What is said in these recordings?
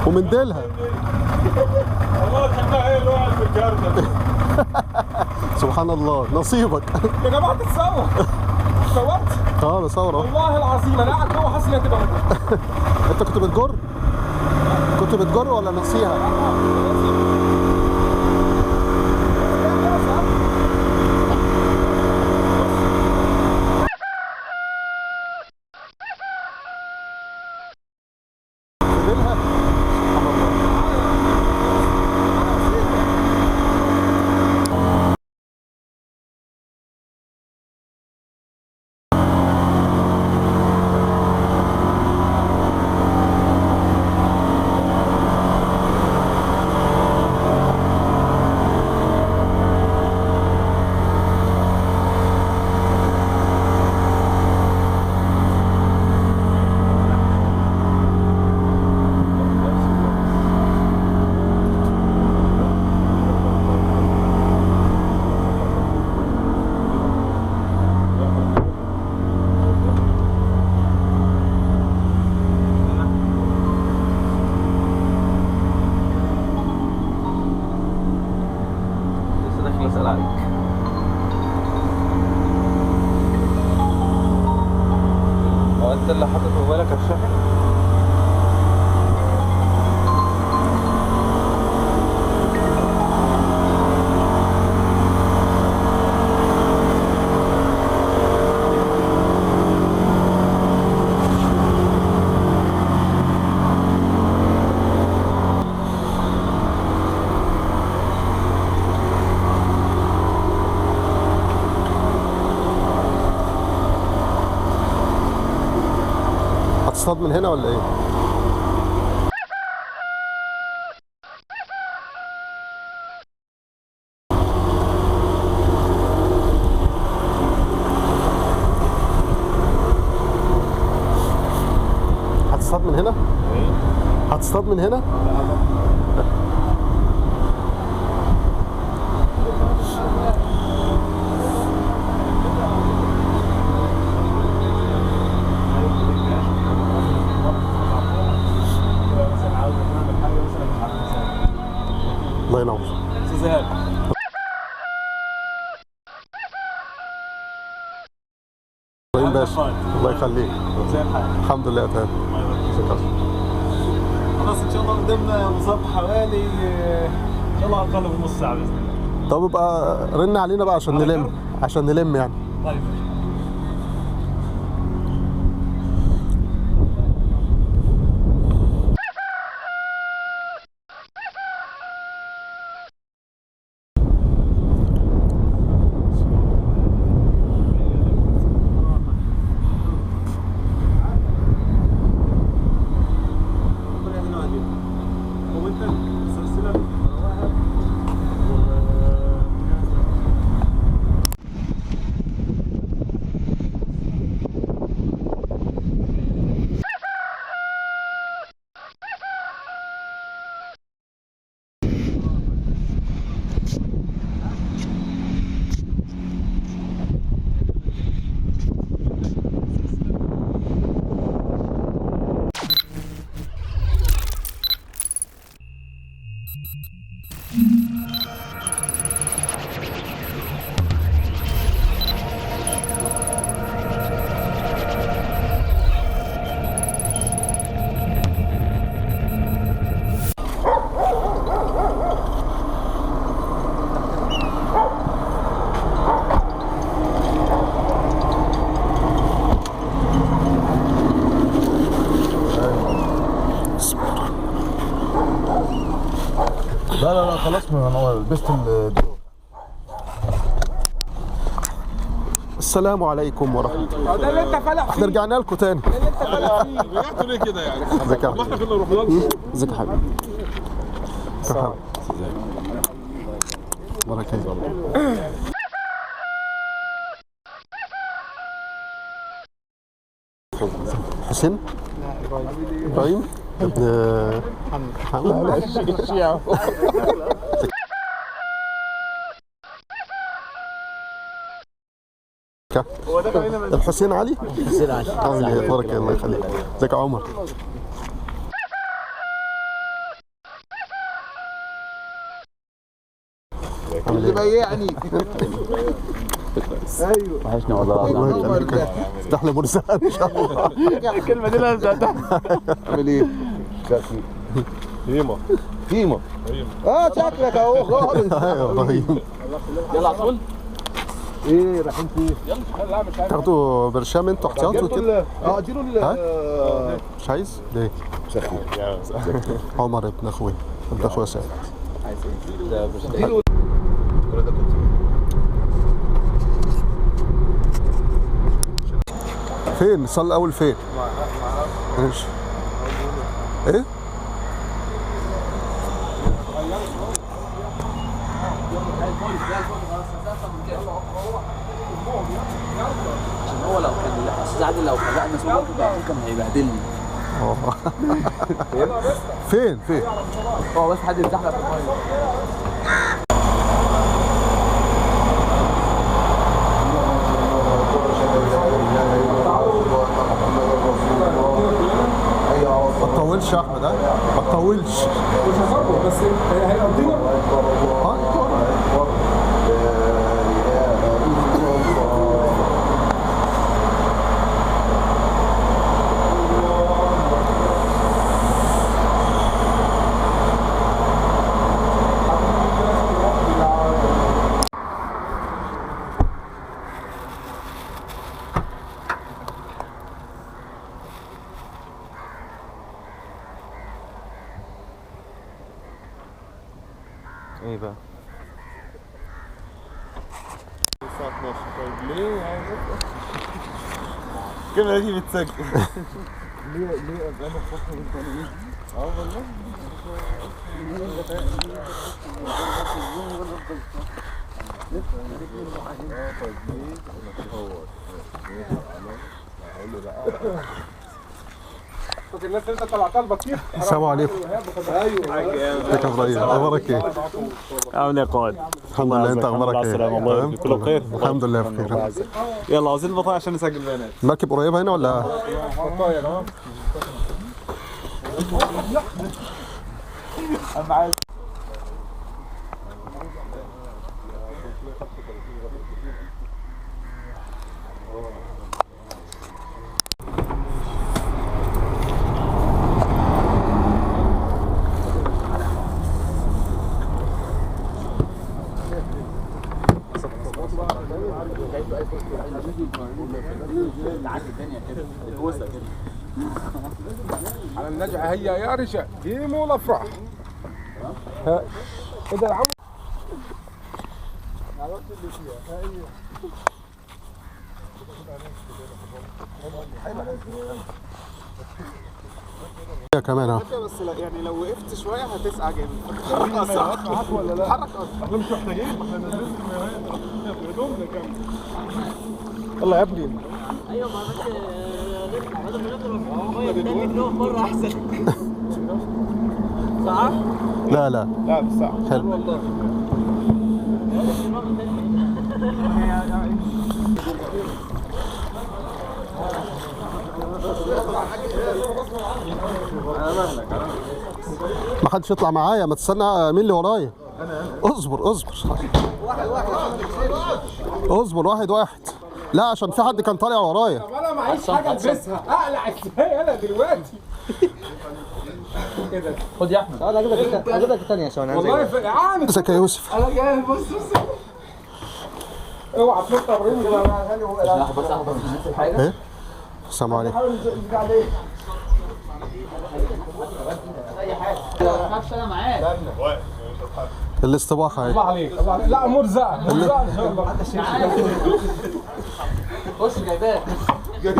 ومن ديلها والله خليها هي الواحد في الجردة. سبحان الله نصيبك. يا جماعة تتصور صورت؟ اه بصور اهو. والله العظيم انا قاعد جوه حاسس انها تبقى انت كنت بتجر؟ كنت بتجر ولا نسيها؟ اسال عليك. هو انت اللي حاطط موبايلك على الشاحن؟ هتصطاد من هنا ولا ايه؟ هتصطاد من هنا؟ هتصطاد من هنا؟ الله ينور. استاذ ايهاب ابراهيم باشا الله يخليك. زي الحال. الحمد لله تمام. خلاص ان شاء الله قدامنا بالظبط حوالي ان شاء الله اقل من نص ساعه باذن الله. طب ابقى رن علينا بقى عشان نلم يعني. طيب لا خلاص انا لبست السلام عليكم ورحمة الله. ده اللي انت فالح فيه. احنا رجعنا لكم تاني. ده اللي انت فالح فيه. رجعتوا ليه كده يعني؟ ازيك يا ما احنا حبيبي؟ كنا رحنا لكم. ازيك يا حبيبي؟ كيف حالك؟ بارك الله. حسين؟ ابراهيم؟ ابن محمد؟ هو ده هنا من الحسين علي؟ حسين علي. عامل ايه؟ اخبارك ايه؟ الله يخليك. ازيك يا عمر؟ اللي بيعني. ايوه وحشني والله الله العظيم. يخليك. افتح لي مرسال ان شاء الله. الكلمه دي لازم تفتح. عامل ايه؟ شكلي هيما هيما. شكلك اهو خالص. ايوه طيب. يلا على طول. ايه رايحين فين؟ تاخدوا برشام انتوا احتياطي وكده؟ اديله مش عايز؟ ليه؟ شكلي عمر ابن اخوي سعد. عايز ايه؟ ده مش فين؟ صلي الاول فين؟ ماشي. ايه؟ عشان هو لو كان الاستاذ عادل لو فرقنا سوق كان هيبهدلني. فين؟ هو بس حد يتزحلق في الميه. ما تطولش يا احمد، ما تطولش. مش هخبط بس هيقضينا. ايه بقى؟ الساعة 12. طيب ليه يعني الكاميرا دي بتسجل؟ ليه انا فاكر انت ايه؟ والله الناس انت طلعتها البطيخ. السلام عليكم. ازيك يا ابراهيم؟ اخبارك ايه؟ عامل ايه يا قائد؟ الحمد لله. انت اخبارك ايه؟ السلام الله كله بخير. الحمد لله بخير. يلا عاوزين البطاقة عشان نسجل بيانات. المركب قريبه هنا ولا؟ على النجعه هيا يا رجال قيموا الافراح. اذا العم يا كمان ها. بس لا يعني لو وقفت شوية هتسقع جامد. اتحرك اسرع. اتحرك ولا لا؟ اتحرك اسرع. احنا مش محتاجين، احنا نازلين هدومنا كامل. يلا يا ابني. ايوه ما بس نطلع بدل ما نضرب الميه نقف بره احسن. صح؟ لا لا لا بس ساعة. حلو. والله. ما حدش يطلع معايا، ما تستنى. مين اللي ورايا؟ اصبر واحد. لا عشان في حد كان طالع ورايا. انا معيش حاجه البسها اقلع ازاي انا دلوقتي؟ كده خد يا احمد. انا هجيب لك الثانيه عشان انا والله فرقعان. ازيك يا يوسف؟ انا جاي بص اوعى تنط يا ابراهيم. بس احضر نفس الحاجه. ايه؟ السلام عليكم. ما تخافش انا معاك. الاستباحه اهي. الله عليك لا مرزق ان شاء الله. خش جايباك. خش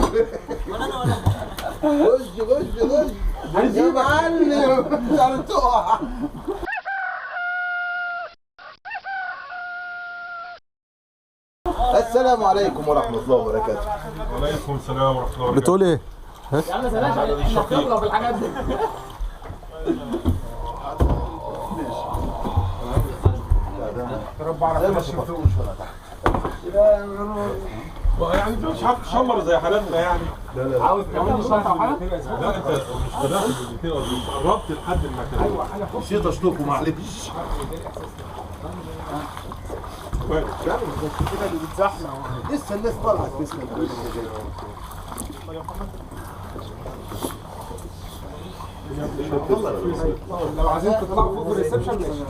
هنجيب معلم مش هتقع. السلام عليكم ورحمة الله وبركاته. وعليكم السلام ورحمة الله وبركاته. بتقول ايه؟ يا عم سلام احنا خبره في الحاجات دي. رب على كل شيء. يعني انت مش عارف تشمر زي حالاتنا يعني. لا عاوز كمان شرط او حاجه؟ لا انت مش فتحت بالاثنين قربت لحد المكان. ايوه انا نسيت اشطفه معلش. كويس يعني كده اللي بتزحمه لسه الناس طلعت بسم الله. لو عايزين تطلعوا فوق الريسبشن ماشي.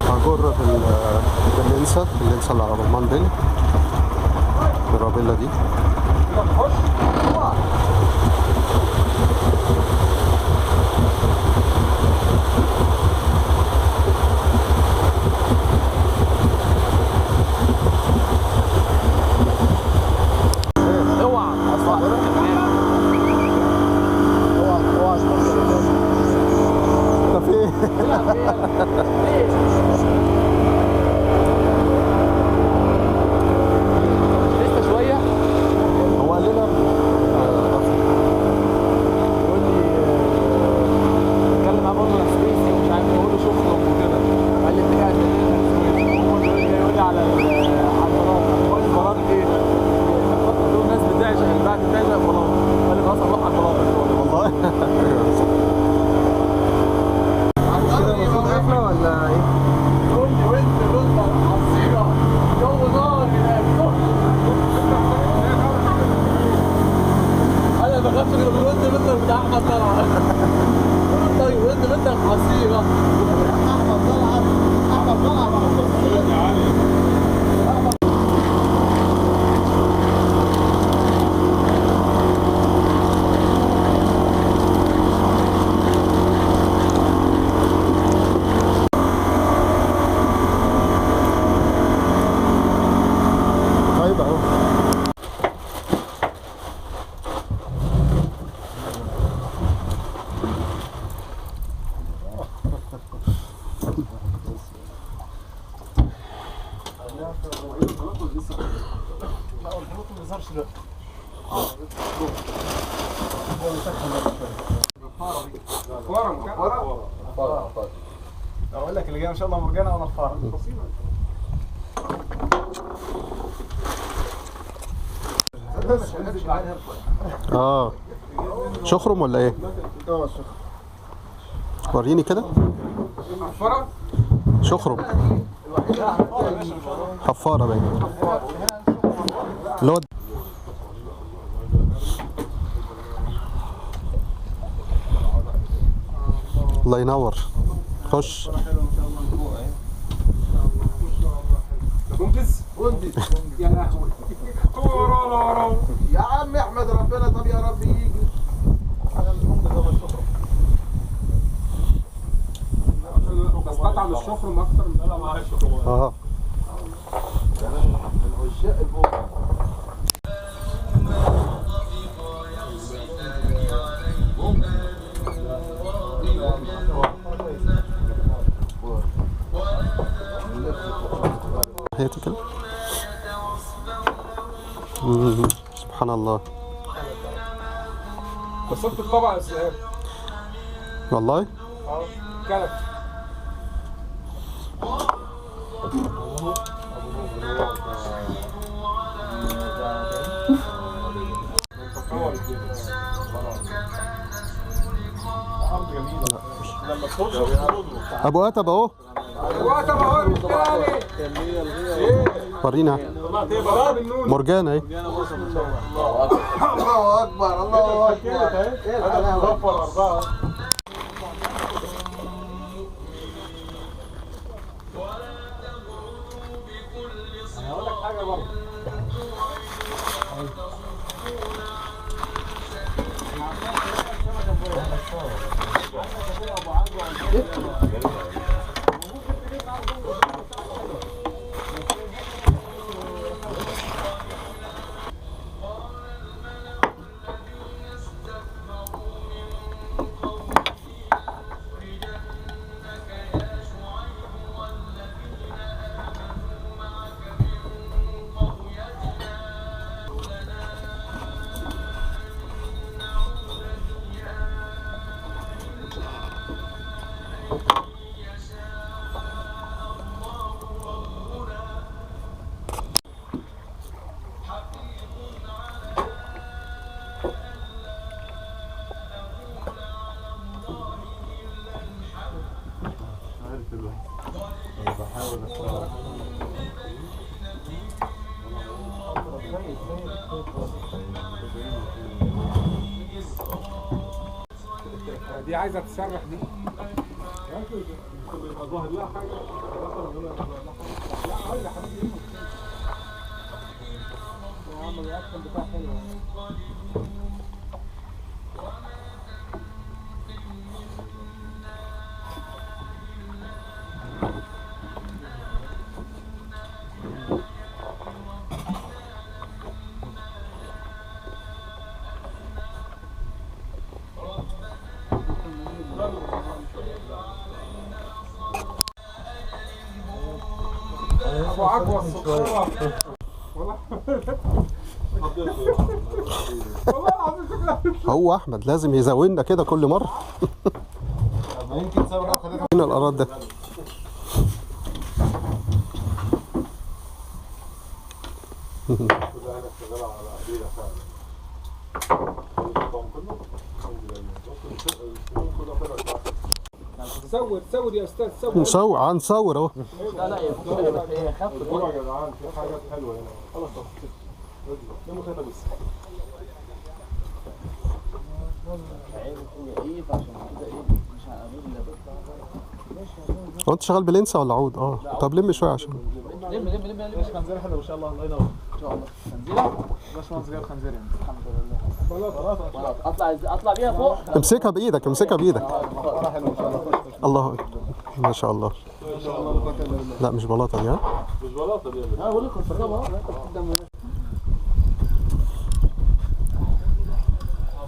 هجر اللينسا اللي على رمان بيل الرابيلا دي. اقول لك اللي جاي ان شاء الله مرجانه وانا الفار. شخرم ولا ايه؟ شخرم. وريني كده. حفاره؟ شخرم. حفاره باين. اللي هو الله ينور. خش. منجز؟ يا لهوي. يا عم احمد ربنا. طب يا رب يجي. بستطعم الشخرم اكتر من انا معايا الشخرم. العشاق البوكا. هاتي كده. سبحان الله. وصلت الطبق يا استاذ. والله؟ كلب. ابو اتب اهو. ورينا مرجانة اهي. الله اكبر الله اكبر. هقول لك حاجه برضه. دي عايزه تسرح دي. يبقى ظاهر لها حاجه. لا عايز يا حبيبي. عمل الاكشن بتاعه حلو. ابو عقوة الصغيرة والله العظيم شكلها هو احمد لازم يزاولنا كده كل مره. يمكن تسوي خلينا هنا الاراد ده تصور يا استاذ تصور. نصور اهو. لا لا هي خفت يا جدعان في حاجات حلوه هنا. خلاص نموا هنا بس. هو انت شغال بلينسا ولا عود؟ طب لم شويه عشان لم خنزير حلو ما شاء الله. الله ينور. ان شاء الله. خنزيره باشمهندس جايب خنزير يعني. الحمد لله. اطلع بيها فوق. امسكها بايدك امسكها بايدك. حلو ما شاء الله. الله اكبر ما شاء الله. ما شاء الله لا قوه الا بالله. لا مش بلاطه دي ها. مش بلاطه دي. انا بقول لكم الفرقه اهو.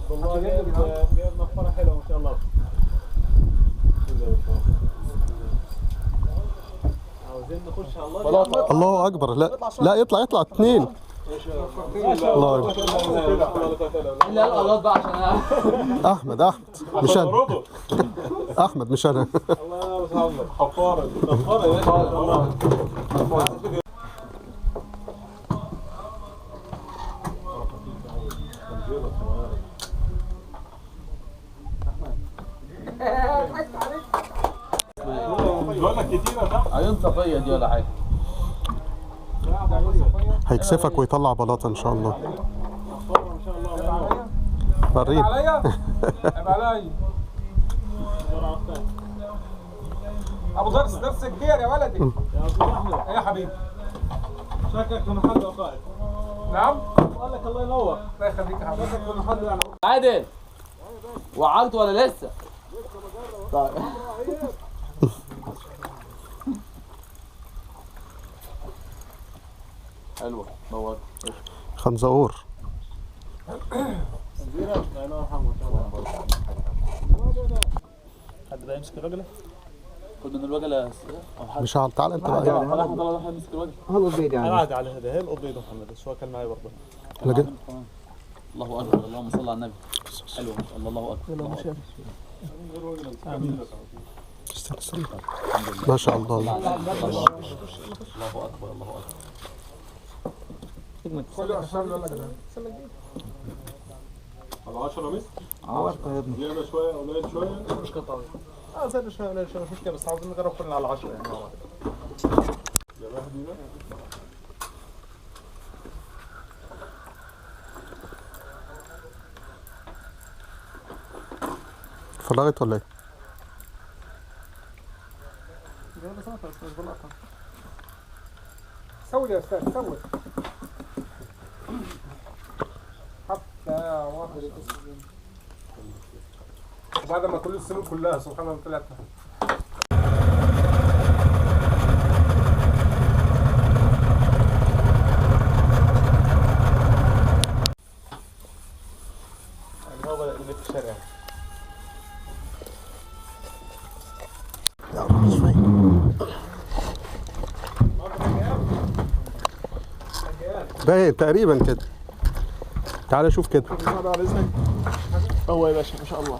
والله جايب نفاره حلوه ما شاء الله. عاوزين نخش على الله. الله اكبر. لا يطلع اثنين. الله اكبر. اللي قال غلط بقى عشان انا احمد مش انا. احمد مش انا. الله يسلمك. حفاره نفاره يا باشا. عيون صفية دي ولا حاجة. هيكسفك ويطلع بلاطه ان شاء الله. وريني. عليا عيب عليا. ابو درس كبير يا ولدي. ايه يا حبيبي؟ شكلك في محل وقائد. نعم؟ قال لك الله ينور. الله يخليك يا حبيبي. شكلك في محل يعني. عادل وعرت ولا لسه؟ طيب حلوة نورت. خنزقور. حد بقى يمسك الوجلة؟ خد من الوجلة. مش تعال انت بقى. راح يمسك الوجلة. هلقط بيدي يعني. عادي على هذا هي القط بيده محمد بس هو كان معي برضه. الله أكبر اللهم صل على النبي. حلو ما شاء الله. الله أكبر. الله أكبر. استنى. ما شاء الله. الله أكبر. الله أكبر. الله أكبر. كله أشرب ولا كده؟ على 10 متر. عارفه يا ابني. زياده شويه قليل شويه. مش قطعي. زاد شوية قليل شوية مش مشكلة بس عاوزين نجرب كلنا على 10 يعني. يا مهدي ده. فرغت ولا ايه؟ سوي يا استاذ سوي. حتى واحد وبعد ما كل السنين كلها سبحان الله طلعت. هو بدأ يلف الشارع. يا رب شوي. باين تقريبا كده. تعال شوف كده. هو يا باشا ما شاء الله.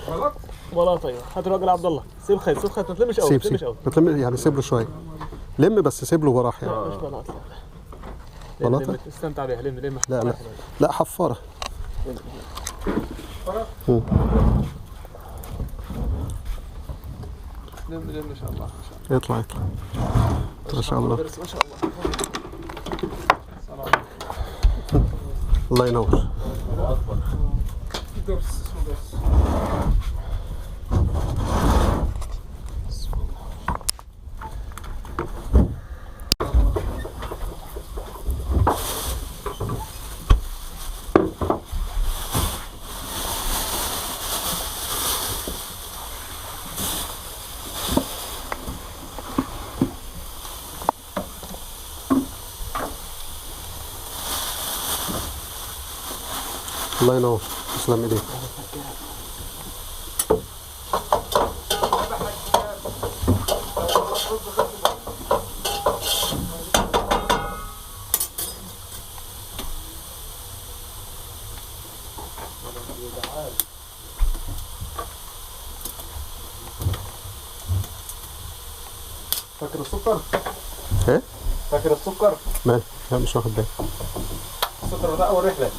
غلط؟ ولا طيب هات الراجل عبد الله. سيب خيط ما تلمش قوي. سيب ما تلم يعني سيب له شويه. لم بس سيب له براحه يعني. مش بلاط لا. بلاطه؟ استمتع بيها. لم لا حفاره. لم ما شاء الله. يطلع ما شاء الله. ما شاء الله. الله ينور. درس الله ينور. تسلم ايديك. فاكر السكر؟ ايه؟ فاكر السكر؟ مال؟ لا مش واخد بالي. السكر ده اول رحله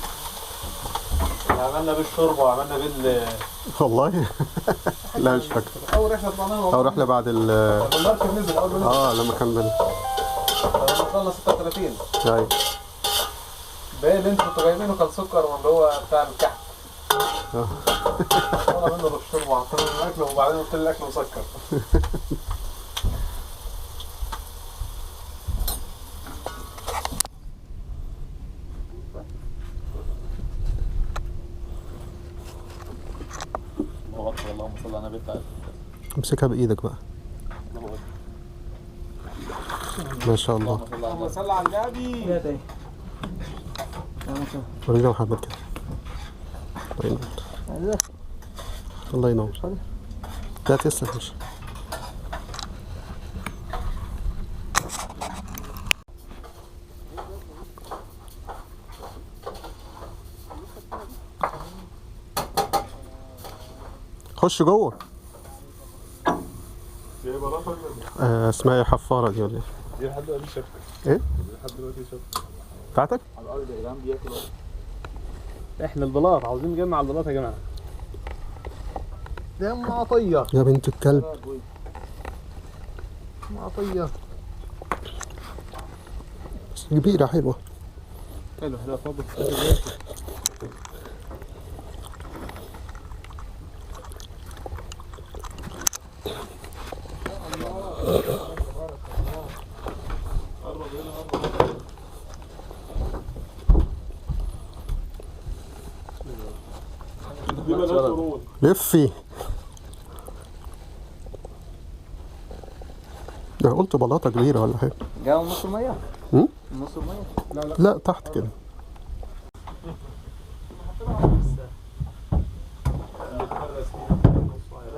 عملنا بالشرب وعملنا والله لا مش فاكر. اول رحله طلعناها او رحله بعد المركب نزل اول ما نزل لما كان لما وصلنا 36 ايوه. باقي اللي انتوا كنتوا جايبينه كان سكر واللي هو بتاع الكحك. طلع منه بالشرب وعطينا الاكل وبعدين قلت لي الاكل مسكر. اللهم صل على النبي بتاعك. امسكها بايدك بقى. ما شاء الله. اللهم صل على النبي. ورينا محمد كده. الله ينور. الله ينور. لا تسلم. مش خش جوه. اسمها حفارة دي ولا ايه؟ دي لحد دلوقتي شفت. ايه؟ لحد دلوقتي شفت. بتاعتك؟ على الارض يا جدعان بياكل. احنا البلاط عاوزين نجمع البلاط يا جماعه. يا ام عطيه. يا بنت الكلب. ام عطيه. بس كبيرة حلوة. حلو حلو اتفضل. لفي. ده قلت بلاطة كبيرة ولا حاجة. جاوا نص المية؟ هم؟ نص المية؟ لا تحت كده.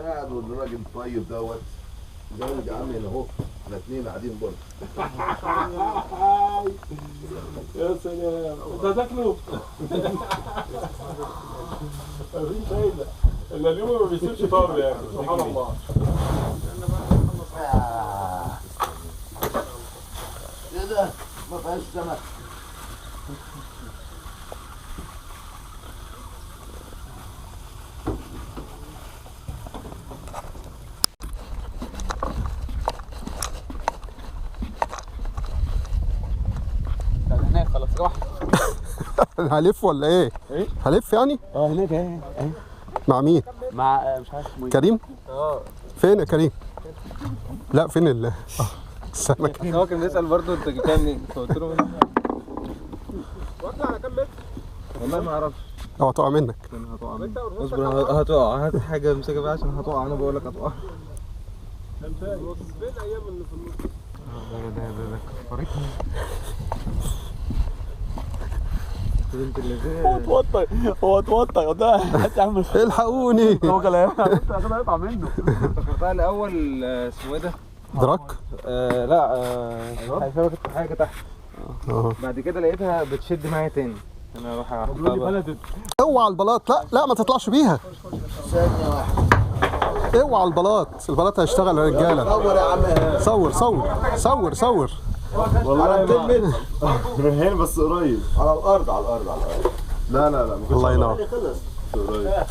قاعد والراجل الطيب دوت زوج يا عم هنا اهو، احنا اتنين قاعدين برضه. يا سلام انت هتاكله؟ مفيش فايدة. الا اليوم ما بيسيبش طار يعني سبحان الله. ايه ده؟ ما فيهاش سمك. هناك خلاص راح. هلف ولا ايه؟ ايه؟ هلف يعني؟ هناك اهي. مع مين؟ مع مش عارف اسمه ايه. كريم؟ فين يا كريم؟ لا فين السمك؟ هو كان بيسأل برضه انت جبتها منين؟ فقلت له واطلع على كام متر؟ والله ما اعرفش. اوعى تقع منك. هتقع اصبر هتقع. هات حاجه امسكها بقى عشان هتقع. انا بقول لك هتقع. انت فين الايام اللي في النص؟ ده كفرتني. انت اللي هو اتوتر ده هتعمل الحقوني. هو كلام هاخدها يقطع منه. افتكرتها الاول اسمه ايه ده؟ دراك؟ لا شبكة حاجه تحت. اه. بعد كده لقيتها بتشد معايا تاني. انا اروح احطها بقى. اوعى البلاط. لا ما تطلعش بيها. اوعى البلاط هيشتغل يا رجاله. صور يا عم. صور. والله 200 متر. هنا بس قريب. على الارض. لا الله ينور. قريب.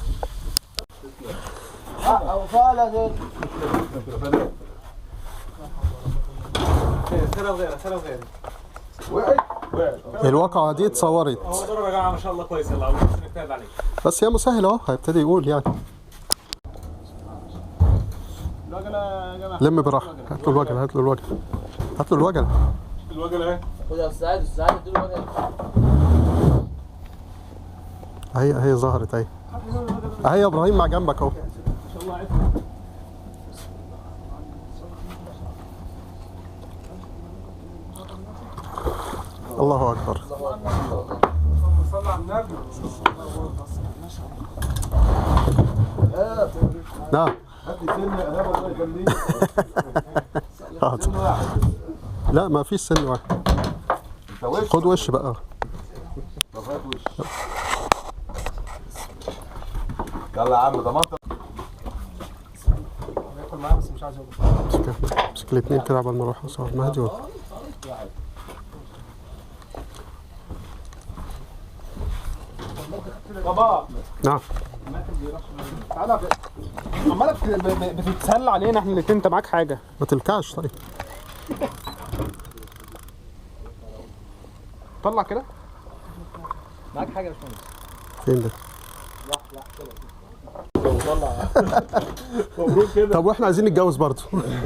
سلام غير الواقعة دي اتصورت. هو ضرب يا جماعه ما شاء الله كويس. يلا عاوزين نجتهد عليه. بس هي مسهلة اهو. هيبتدي يقول يعني. الوجله يا جماعه. لم براحة. هات له الوجل. الوجل اهي. خد يا استاذ اديله وجه. هي ظهرت اهي. اهي يا ابراهيم مع جنبك اهو. الله اكبر. اللهم صل نعم. هات لي سن انا والله جنبي. لا ما فيش سن واحد. خد وش بقى. طب هات وش. يلا يا عم ضمنت. باكل معاه بس مش عايز اقول. امسك الاثنين كده قبل ما اروح اصور مهدي. بابا نعم. تعالى عمالك بتتسلى علينا احنا الاتنين، انت معاك حاجه؟ ما تلكعش طيب. طلع كده. معاك حاجه يا باشمهندس؟ فين ده؟ مبروك كده. طب واحنا عايزين نتجوز برضه.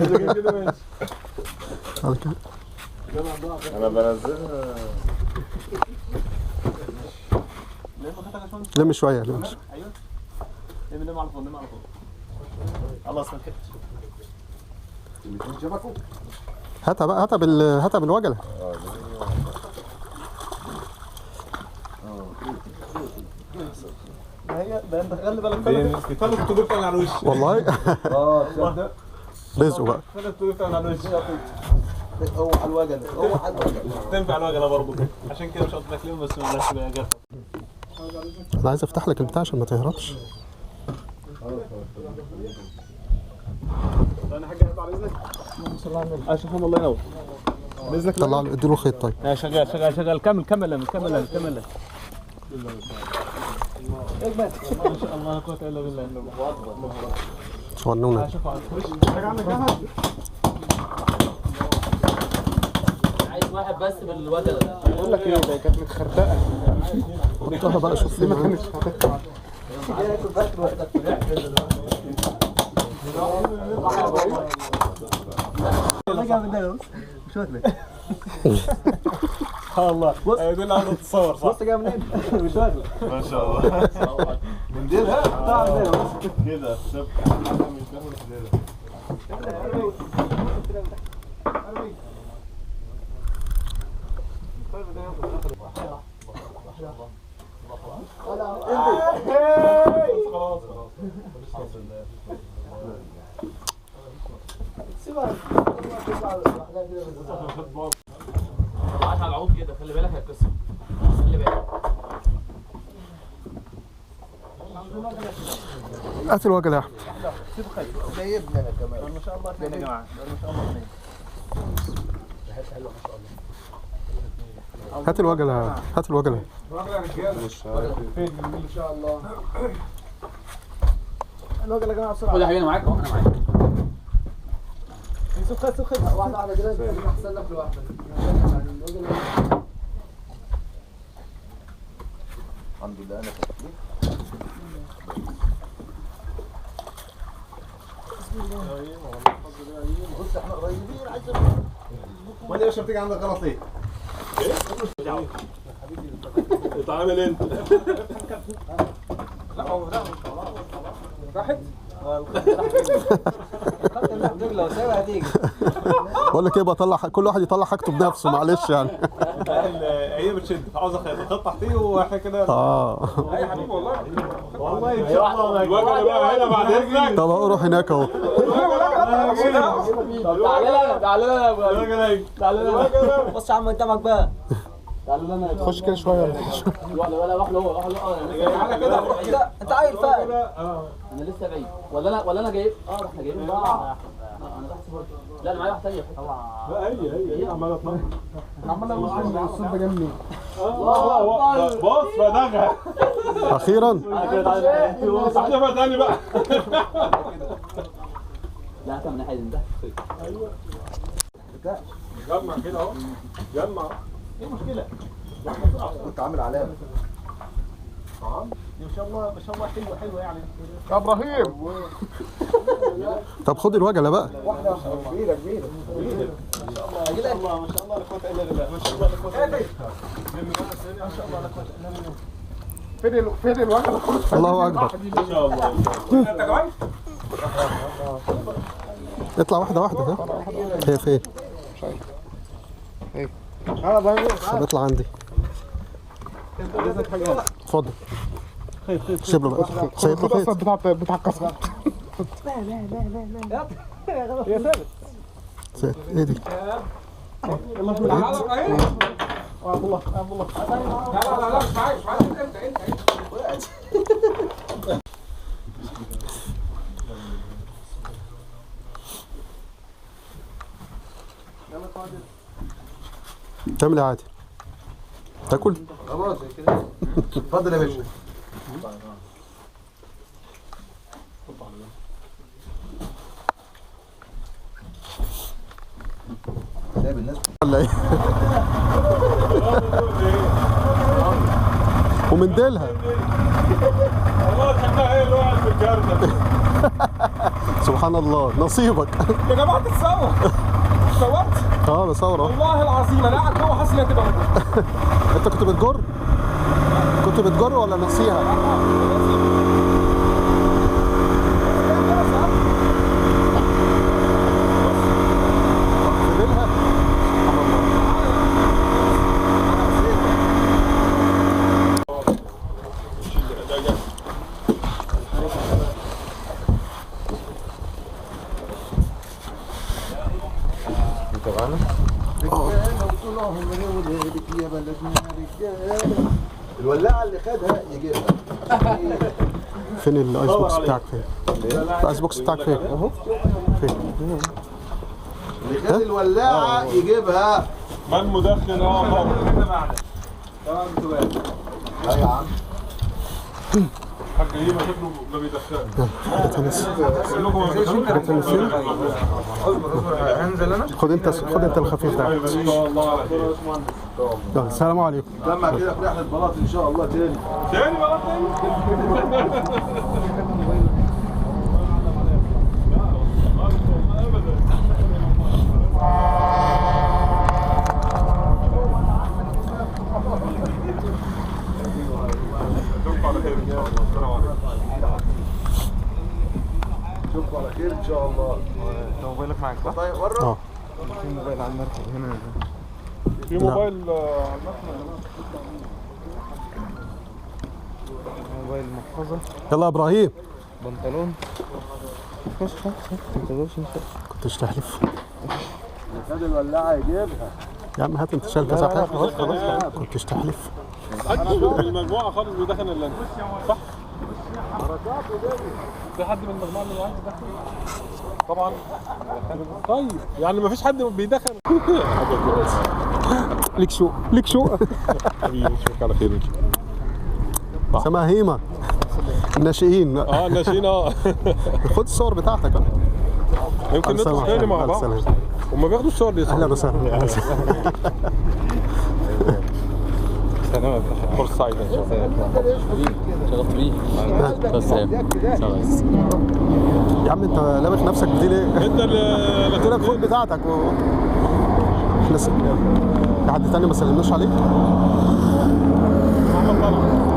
كده ماشي. على كده. انا بنزلها. لم شويه لم شويه. لم على طول، لم على طول. خلاص ما لحقتش. الاثنين شبكوا. هاتها بقى، هاتها بالوجله. هي ده انت خلي بالك فلت التجربه على الوش. والله. تصدق. رزقه بقى. فلت التجربه على الوش. هو على الوجل، هو على الوجل. تنفع الوجله برضه، عشان كده مش قلت لك ليه، بس ما لهاش بقى جافه. انا عايز افتح لك البتاع عشان ما تهربش. انا حاجه هات على اذنك. اللهم صل على النبي. اشوف الله ينور. باذنك طلع له اديله خيط طيب. شغال كمل كمل كمل كمل. ما شاء الله لا قوه الا بالله. صورنونا. حاجه عندك جاهز؟ عايز واحد بس بالوجل. بقول لك ايه، ده كانت متخربقه. حطها بقى شوف ليه ما كانتش. الله يدل على التصور صح. بص جاي منين؟ مش واكله. ما شاء الله. من ديلها؟ كده على العود كده، خلي بالك هيتكسر. خلي بالك. هات الوجله يا احمد. سايبني انا كمان. ما شاء الله اثنين يا جماعه، ما شاء الله اثنين. هات الوجله، هات الوجله. ان شاء الله. الوجه يا جماعه بسرعه. خد يا حبيبي، انا معاك اهو، انا معاك. سخ واحده واحده كده، احسن لك لوحدك. الحمد لله انا فاكر. بص احنا قريبين، عايز وانت يا باشا بتيجي عندك غلط ليه؟ اتعامل انت. راحت. لو سايبها هتيجي. بقول لك ايه، بطلع كل واحد يطلع حاجته بنفسه، معلش يعني. هي بتشد، عاوز اخد تحتيه واحنا كده. يا حبيبي والله. والله ان شاء الله الوجه بقى هنا بعد اذنك. طب اروح هناك اهو. طب تعالى لنا تعالى لنا. بص يا عم قدامك بقى. تعالى لنا. خش كده شويه. ولا روح له، تعالى كده. انت عايل فاهم. انا لسه بعيد. ولا انا جايب. احنا جايبين بعض. انا تحت برضه. لا انا معايا واحد تاني. لا هي عماله تطلع. عمال اقول الصوت ده جنبي. بص بدغها. اخيرا. احذفها تاني بقى. لا هاتها من ناحيه ده. جمع كده اهو. جمع. ايه المشكله؟ كنت عامل علامه. ما شاء الله ما شاء الله، حلوه يعني. يا ابراهيم. طب خد الوجله بقى. واحده كبيره كبيره. ما شاء الله ما شاء الله لا قوه الا بالله. ما شاء الله لا قوه الا بالله. ما شاء الله لا قوه الا بالله. فين الوجه؟ الله اكبر. ان شاء الله. انت كمان؟ اطلع واحده واحده. ها هي فين؟ انا باين. طب اطلع عندي. اتفضل. سيب له بقى، سيب له خيط. بتاع القصب. يا ثابت. سيب. ايه دي؟ تعالى ابراهيم. عبد الله لا مش معايا انت تعمل ايه عادي؟ تاكل؟ خلاص كده. اتفضل يا باشا. سايب الناس ولا ايه؟ ومن ديلها. والله كانها هي اللي وقعت في الجردة. سبحان الله، نصيبك. يا جماعه تتصور صورت بصور اهو. والله العظيم انا قاعد جوه حاسس انها تبقى انت كنت بتجر؟ كنت بتجر ولا نصيها؟ الولاعه اللي خدها يجيبها. فين الايس بوكس بتاعك فين؟ الايس بوكس بتاعك فين؟ اهو. فين؟ اللي خد الولاعه يجيبها. من مدخن لا يا عم. حاج هيما شكله ما بيدخنش. حاجة تنس. كلكم ما بتدخنوش. هنزل انا. خد انت الخفيف ده. ان شاء الله على خير. يلا السلام عليكم. جمع كده في رحله بلاط ان شاء الله تاني. تاني بقى تاني. اشوفكم على خير ان شاء الله. موبايلك معاك صح؟ طيب ورا. في موبايل على المركب هنا. في موبايل على المكنه. موبايل محفظة. يلا يا ابراهيم. بنطلون. خش ما تقدرش كنتش تحلف. اللي خد الولاعه يجيبها. يا عم هات انت شال كذا حاجه. خلاص كنتش تحلف. محدش من المجموعه خالص بيدخن الا انت صح؟ في حد من المجموعه اللي معاك بيدخن؟ طبعا. طيب يعني ما فيش حد بيدخن. ليك شو حبيبي اشوفك على خير ان شاء الله. اسمها هيما الناشئين. الناشئين خد الصور بتاعتك. يمكن نطلع تاني مع بعض. هما بياخدوا الصور دي. اهلا وسهلا. سلام. فرصه سعيده ان شاء الله. شرفت بيه. بس يا عم انت لابس نفسك بدي ليه؟ انت اللي قلت لك خد بتاعتك احنا في حد تاني ما سلمناش عليك؟ محمد طلعت.